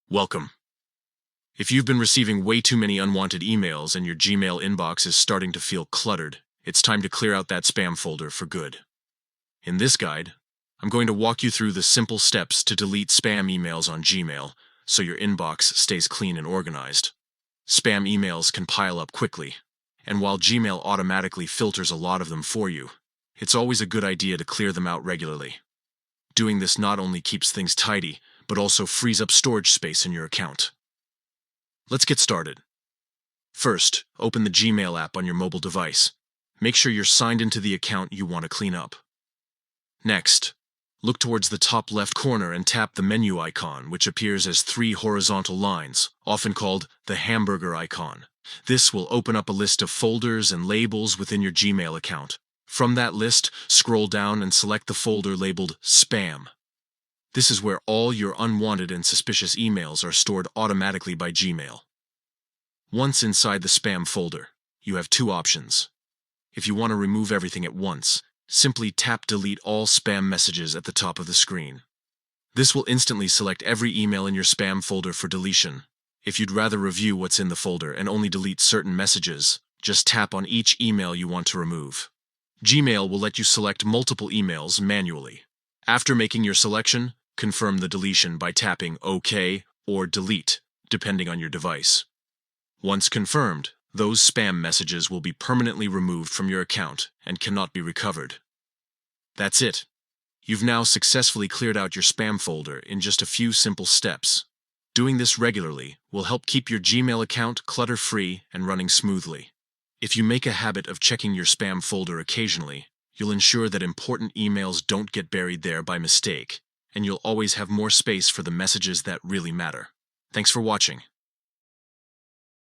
Welcome. If you've been receiving way too many unwanted emails and your Gmail inbox is starting to feel cluttered, it's time to clear out that spam folder for good. In this guide, I'm going to walk you through the simple steps to delete spam emails on Gmail so your inbox stays clean and organized. Spam emails can pile up quickly, and while Gmail automatically filters a lot of them for you, it's always a good idea to clear them out regularly. Doing this not only keeps things tidy, but also frees up storage space in your account. Let's get started. First, open the Gmail app on your mobile device. Make sure you're signed into the account you want to clean up. Next, look towards the top left corner and tap the menu icon, which appears as 3 horizontal lines, often called the hamburger icon. This will open up a list of folders and labels within your Gmail account. From that list, scroll down and select the folder labeled Spam. This is where all your unwanted and suspicious emails are stored automatically by Gmail. Once inside the spam folder, you have 2 options. If you want to remove everything at once, simply tap Delete All Spam Messages at the top of the screen. This will instantly select every email in your spam folder for deletion. If you'd rather review what's in the folder and only delete certain messages, just tap on each email you want to remove. Gmail will let you select multiple emails manually. After making your selection, confirm the deletion by tapping OK or Delete, depending on your device. Once confirmed, those spam messages will be permanently removed from your account and cannot be recovered. That's it. You've now successfully cleared out your spam folder in just a few simple steps. Doing this regularly will help keep your Gmail account clutter-free and running smoothly. If you make a habit of checking your spam folder occasionally, you'll ensure that important emails don't get buried there by mistake, and you'll always have more space for the messages that really matter. Thanks for watching.